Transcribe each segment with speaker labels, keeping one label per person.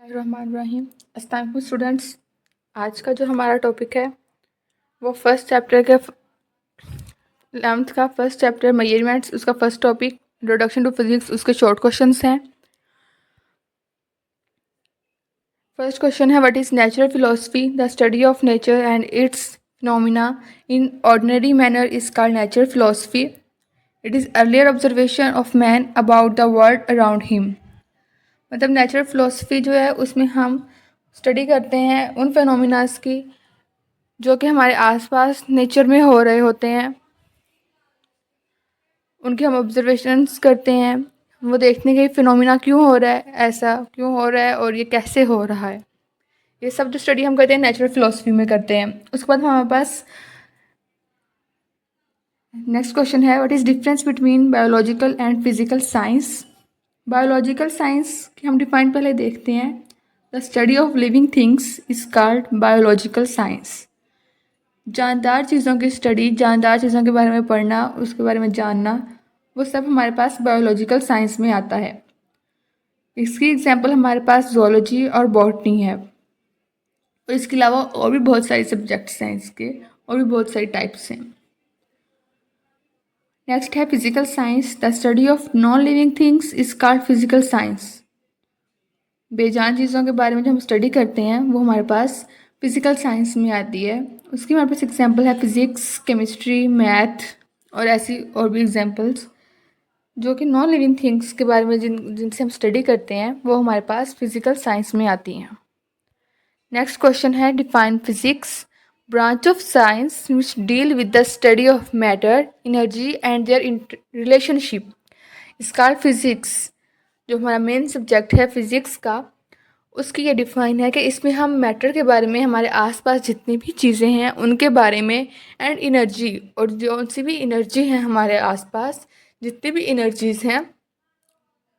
Speaker 1: रहीम। अस्सलाम वालेकुम स्टूडेंट्स। आज का जो हमारा टॉपिक है वो फर्स्ट चैप्टर के 11th का फर्स्ट चैप्टर मेजरमेंट्स, उसका first topic introduction to physics, उसके शॉर्ट क्वेश्चंस हैं। फर्स्ट क्वेश्चन है, what is natural philosophy? The study of nature and its phenomena in ordinary manner is called natural philosophy. It is earlier observation of man about the world around him. मतलब natural philosophy जो है उसमें हम study करते हैं उन phenomenas की जो कि हमारे आसपास नेचर में हो रहे होते हैं, उनके हम ऑब्जर्वेशंस करते हैं। वो देखने के फिनोमिना क्यों हो रहा है, ऐसा क्यों हो रहा है और ये कैसे हो रहा है, ये सब जो स्टडी हम करते हैं नेचुरल फिलोसफी में करते हैं। उसके बाद हमारे पास नेक्स्ट क्वेश्चन है, what is difference between biological and physical science? Biological science की हम डिफाइन पहले देखते हैं। The study of living things is called biological science. जानदार चीज़ों की स्टडी, जानदार चीज़ों के बारे में पढ़ना, उसके बारे में जानना, वो सब हमारे पास बायोलॉजिकल साइंस में आता है। इसकी एग्जांपल हमारे पास ज़ूलॉजी और बॉटनी है, और इसके अलावा और भी बहुत सारे सब्जेक्ट्स हैं इसके, और भी बहुत सारी टाइप्स हैं। नेक्स्ट है physical science. The study of non living things is called physical science. बेजान चीज़ों के बारे में जो हम स्टडी करते हैं वो हमारे पास फिजिकल साइंस में आती है। उसकी हमारे पास एग्जांपल है फिज़िक्स, केमिस्ट्री, मैथ और ऐसी और भी एग्जांपल्स जो कि नॉन लिविंग थिंग्स के बारे में जिनसे हम स्टडी करते हैं वो हमारे पास फिजिकल साइंस में आती हैं। नेक्स्ट क्वेश्चन है, define physics. Branch of science which deal with the study of matter, energy and their relationship is called physics. जो हमारा मेन सब्जेक्ट है फिज़िक्स का, उसकी ये डिफ़ाइन है कि इसमें हम मैटर के बारे में, हमारे आसपास जितनी भी चीज़ें हैं उनके बारे में, एंड एनर्जी, और जो सी भी एनर्जी है हमारे आसपास, जितनी भी एनर्जीज़ हैं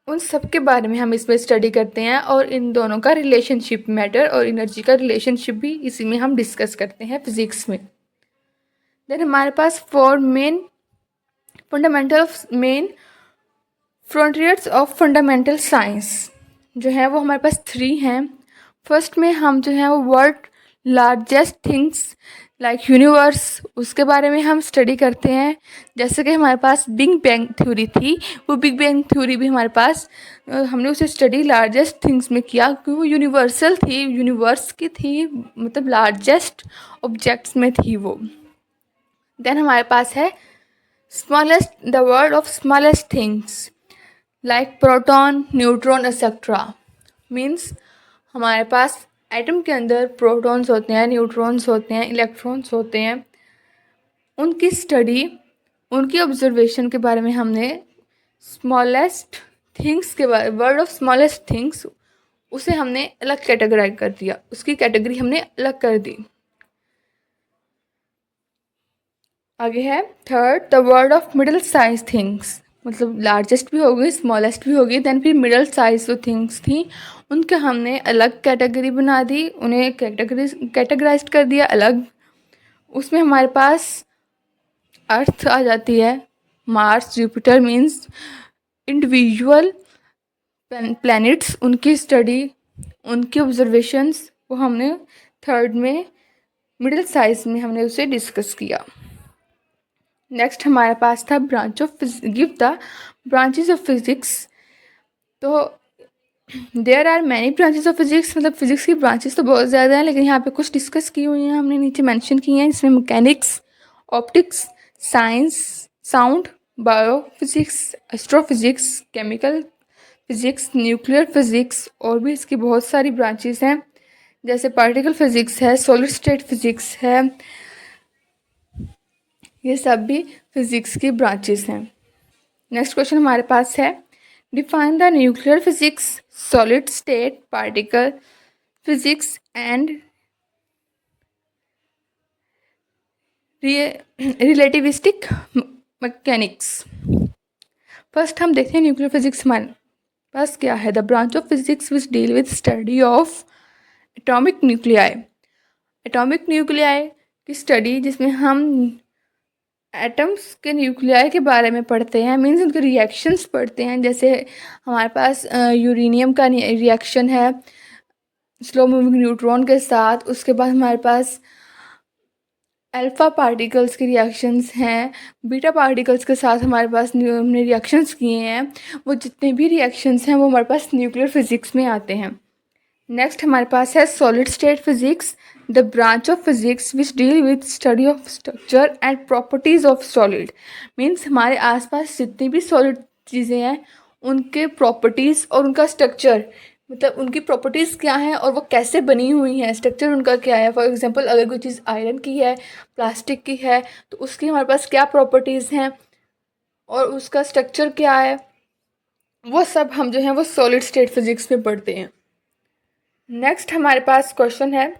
Speaker 1: उन सब के बारे में हम इसमें स्टडी करते हैं, और इन दोनों का रिलेशनशिप, मैटर और एनर्जी का रिलेशनशिप भी इसी में हम डिस्कस करते हैं फिज़िक्स में। देन हमारे पास four main frontiers of fundamental science जो है वो हमारे पास 3 हैं। फर्स्ट में हम जो है वो world largest things like universe, उसके बारे में हम स्टडी करते हैं। जैसे कि हमारे पास बिग बैंग थ्योरी थी, वो बिग बैंग थ्योरी भी हमारे पास हमने उसे स्टडी लार्जेस्ट थिंग्स में किया क्योंकि वो यूनिवर्सल थी, यूनिवर्स की थी, मतलब लार्जेस्ट ऑब्जेक्ट्स में थी वो। देन हमारे पास है smallest, the world of smallest things like proton, neutron etcetera. Means हमारे पास एटम के अंदर प्रोटॉन्स होते हैं, न्यूट्रॉन्स होते हैं, इलेक्ट्रॉन्स होते हैं। उनकी स्टडी, उनकी ऑब्जर्वेशन के बारे में हमने स्मॉलेस्ट थिंग्स के बारे, वर्ल्ड ऑफ स्मॉलेस्ट थिंग्स, उसे हमने अलग कैटेगराइज कर दिया, उसकी कैटेगरी हमने अलग कर दी। आगे है third, the world of middle size things, मतलब लार्जेस्ट भी होगी, स्मॉलेस्ट भी होगी, देन फिर मिडिल साइज जो थिंग्स थी उनके हमने अलग कैटेगरी बना दी, उन्हें कैटेगराइज कर दिया अलग। उसमें हमारे पास अर्थ आ जाती है, Mars, Jupiter, means individual planets, उनकी स्टडी, उनकी ऑब्जर्वेशंस, वो हमने थर्ड में मिडिल साइज में हमने उसे डिस्कस किया। नेक्स्ट हमारे पास था branch of give the branches of physics. तो there are many branches of physics, मतलब फिजिक्स की ब्रांचेस तो बहुत ज़्यादा हैं, लेकिन यहाँ पे कुछ डिस्कस की हुई हैं, हमने नीचे मेंशन की हैं। इसमें mechanics, optics, science, sound, bio physics, astrophysics, chemical physics, nuclear physics, और भी इसकी बहुत सारी ब्रांचेस हैं, जैसे पार्टिकल फिजिक्स है, सॉलिड स्टेट फिजिक्स है। ये सब भी फिजिक्स की ब्रांचेस हैं। नेक्स्ट क्वेश्चन हमारे पास है, define the nuclear physics, solid state, particle physics and relativistic mechanics. First हम देखते हैं न्यूक्लियर फिजिक्स हमारे पास क्या है। The branch of physics which deal with study of atomic nuclei. Atomic nuclei की स्टडी जिसमें हम एटम्स के न्यूक्लियाई के बारे में पढ़ते हैं, मीन्स उनके रिएक्शंस पढ़ते हैं। जैसे हमारे पास यूरेनियम का रिएक्शन है स्लो मूविंग न्यूट्रॉन के साथ। उसके बाद हमारे पास अल्फ़ा पार्टिकल्स के रिएक्शंस हैं, बीटा पार्टिकल्स के साथ हमारे पास हमने रिएक्शंस किए हैं। वो जितने भी रिएक्शंस हैं वो हमारे पास न्यूक्लियर फिजिक्स में आते हैं। नेक्स्ट हमारे पास है solid state physics, the branch of physics which deal with study of structure and properties of solid. Means हमारे आसपास जितनी भी सॉलिड चीज़ें हैं उनके प्रॉपर्टीज़ और उनका स्ट्रक्चर, मतलब उनकी प्रॉपर्टीज़ क्या हैं और वो कैसे बनी हुई हैं, स्ट्रक्चर उनका क्या है। फॉर एग्जांपल अगर कोई चीज़ आयरन की है, प्लास्टिक की है, तो उसकी हमारे पास क्या प्रॉपर्टीज़ हैं और उसका स्ट्रक्चर क्या है, वो सब हम जो है वो सॉलिड स्टेट फिजिक्स में पढ़ते हैं। नेक्स्ट हमारे पास क्वेश्चन है,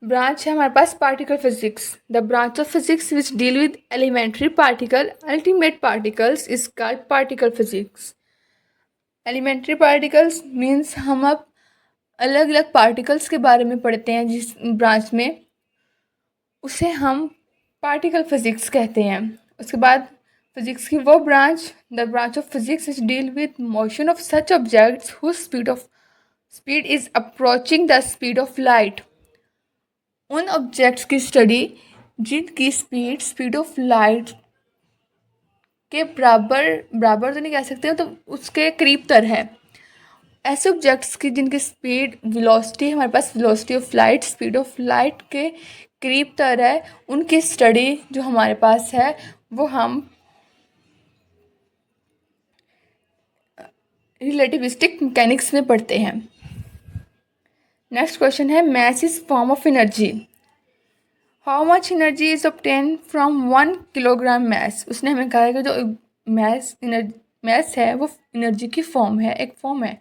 Speaker 1: ब्रांच है हमारे पास particle physics, the branch of physics which deal with elementary particle ultimate particles is called particle physics. Elementary particles means हम अब अलग अलग पार्टिकल्स के बारे में पढ़ते हैं जिस ब्रांच में, उसे हम पार्टिकल फिजिक्स कहते हैं। उसके बाद फिजिक्स की वो branch, the branch of physics is deal with motion of such objects whose speed is approaching the speed of light. उन ऑब्जेक्ट्स की स्टडी जिनकी स्पीड ऑफ लाइट के बराबर तो नहीं कह सकते, तो उसके करीब तर है। ऐसे ऑब्जेक्ट्स की जिनकी स्पीड वेलोसिटी हमारे पास velocity of light speed of light के करीब तर है, उनकी स्टडी जो हमारे पास है वो हम रिलेटिविस्टिक मैकेनिक्स में पढ़ते हैं। नेक्स्ट क्वेश्चन है, math is form of energy, how much energy is obtain from 1 kilogram math. उसने हमें कहा है कि जो मैथ है वो एनर्जी की फॉर्म है, एक फॉर्म है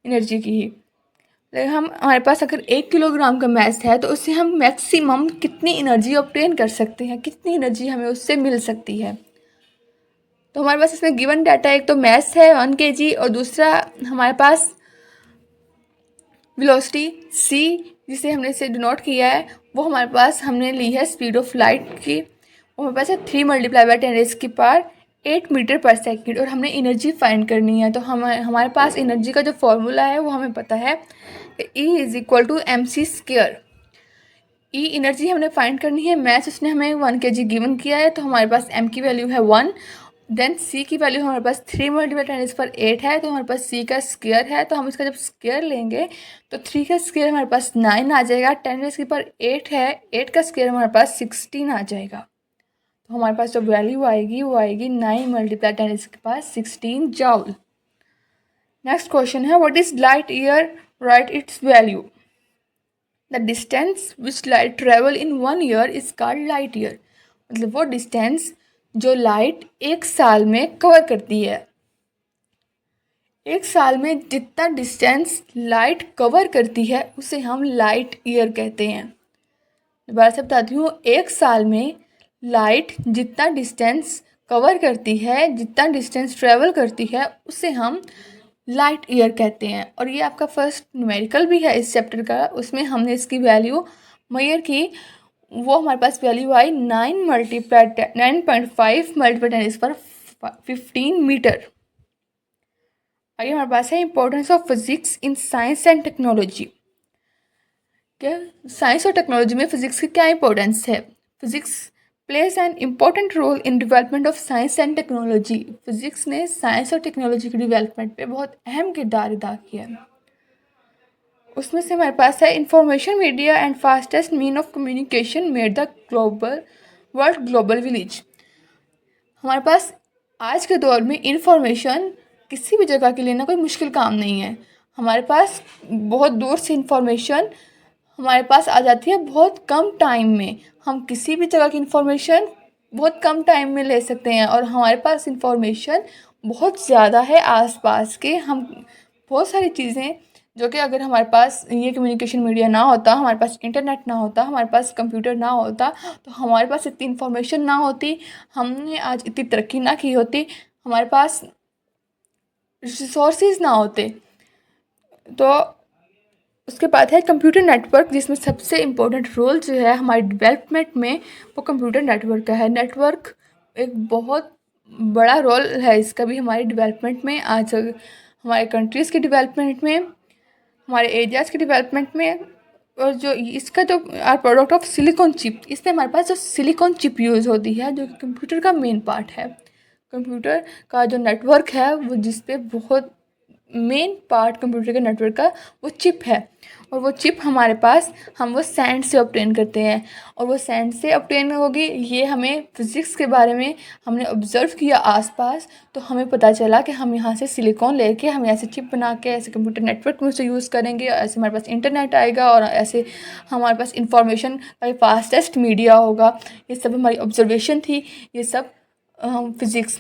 Speaker 1: एनर्जी की ही। लेकिन हमारे पास अगर 1 किलोग्राम का मैथ है तो उससे हम मैक्सिमम कितनी एनर्जी ऑब्टेन कर सकते हैं, कितनी एनर्जी हमें उससे मिल सकती है। तो हमारे पास इसमें गिवन डाटा, एक तो मैथ है 1 kg और दूसरा हमारे पास वेलोसिटी c जिसे हमने इसे डिनोट किया है, वो हमारे पास हमने ली है स्पीड ऑफ लाइट की, वो हमारे पास है 3 × 10⁸ मीटर पर सेकेंड। और हमने एनर्जी फाइंड करनी है, तो हमारे पास एनर्जी का जो फॉर्मूला है वो हमें पता है, E = mc²। ई एनर्जी हमने फाइंड करनी है, मैथ उसने हमें 1 kg गिवन किया है, तो हमारे पास m की वैल्यू है 1, देन सी की वैल्यू हमारे पास 3 × 10⁸ है, तो हमारे पास सी का स्क्वायर है, तो हम इसका जब स्क्वायर लेंगे तो 3 का स्क्वायर हमारे पास 9 आ जाएगा, 10⁸ है, 8 का स्क्वायर हमारे पास 16 आ जाएगा। तो हमारे पास जो वैल्यू आएगी वो आएगी 9 × 10⁻16 जूल। नेक्स्ट क्वेश्चन है, what is light year, right it's value. The distance which light travel in 1 year is called light year. मतलब वो डिस्टेंस जो लाइट 1 साल में कवर करती है। 1 साल में जितना डिस्टेंस लाइट कवर करती है उसे हम लाइट ईयर कहते हैं। दोबारा से बताती हूँ, 1 साल में लाइट जितना डिस्टेंस कवर करती है, जितना डिस्टेंस ट्रेवल करती है, उसे हम लाइट ईयर कहते हैं। और ये आपका फर्स्ट न्यूमेरिकल भी है इस चैप्टर का, उसमें हमने इसकी वैल्यू मेजर की, वो हमारे पास वैल्यू आई 9.5 × 10⁻15 मीटर। आगे हमारे पास है importance of physics in science and technology. क्या साइंस और टेक्नोलॉजी में फिजिक्स की क्या इंपॉर्टेंस है। Physics plays an important role in development of science and technology. Physics ने साइंस और टेक्नोलॉजी के डेवलपमेंट पे बहुत अहम किरदार अदा किया है। उसमें से हमारे पास है information media and fastest mean of communication made the world global village. हमारे पास आज के दौर में इंफॉर्मेशन किसी भी जगह के लेना कोई मुश्किल काम नहीं है। हमारे पास बहुत दूर से इंफॉर्मेशन हमारे पास आ जाती है बहुत कम टाइम में। हम किसी भी जगह की इंफॉर्मेशन बहुत कम टाइम में ले सकते हैं, और हमारे पास इंफॉर्मेशन बहुत ज़्यादा है आसपास के। हम बहुत सारी चीज़ें जो कि अगर हमारे पास ये कम्युनिकेशन मीडिया ना होता, हमारे पास इंटरनेट ना होता, हमारे पास कंप्यूटर ना होता, तो हमारे पास इतनी इन्फॉर्मेशन ना होती, हमने आज इतनी तरक्की ना की होती, हमारे पास रिसोर्सेज ना होते। तो उसके बाद है कंप्यूटर नेटवर्क, जिसमें सबसे इम्पोर्टेंट रोल जो है हमारे डेवलपमेंट में वो कंप्यूटर नेटवर्क का है। नेटवर्क एक बहुत बड़ा रोल है इसका भी हमारे डेवलपमेंट में। आज हमारे कंट्रीज़ के डेवलपमेंट में, हमारे एरियाज़ के डेवलपमेंट में। और जो इसका जो प्रोडक्ट ऑफ सिलिकॉन चिप, इसमें हमारे पास जो सिलिकॉन चिप यूज़ होती है जो कि कंप्यूटर का मेन पार्ट है। कंप्यूटर का जो नेटवर्क है वो जिस पे बहुत मेन पार्ट कंप्यूटर के नेटवर्क का वो चिप है। और वो चिप हमारे पास हम वो सैंड से ऑब्टेन करते हैं। और वो सैंड से ऑब्टेन होगी, ये हमें फिज़िक्स के बारे में हमने ऑब्ज़र्व किया आसपास, तो हमें पता चला कि हम यहाँ से सिलिकॉन लेके हम ऐसे चिप बना के ऐसे कंप्यूटर नेटवर्क में उसे यूज़ करेंगे, ऐसे हमारे पास इंटरनेट आएगा और ऐसे हमारे पास इंफॉर्मेशन का फास्टेस्ट मीडिया होगा। ये सब हमारी ऑब्जर्वेशन थी, ये सब फिज़िक्स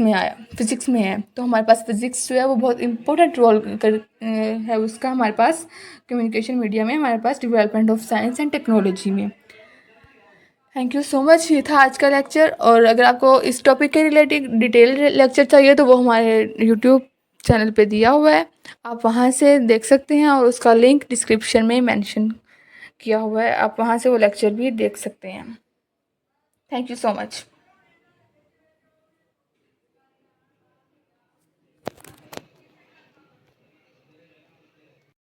Speaker 1: में है। तो हमारे पास फिज़िक्स जो है वो बहुत इम्पोर्टेंट रोल है उसका हमारे पास कम्युनिकेशन मीडिया में, हमारे पास development of science and technology में। Thank you so much. ये था आज का लेक्चर। और अगर आपको इस टॉपिक के रिलेटेड डिटेल लेक्चर चाहिए तो वो हमारे यूट्यूब चैनल पे दिया हुआ है, आप वहाँ से देख सकते हैं। और उसका लिंक डिस्क्रिप्शन में मेंशन किया हुआ है, आप वहाँ से वो लेक्चर भी देख सकते हैं। Thank you so much.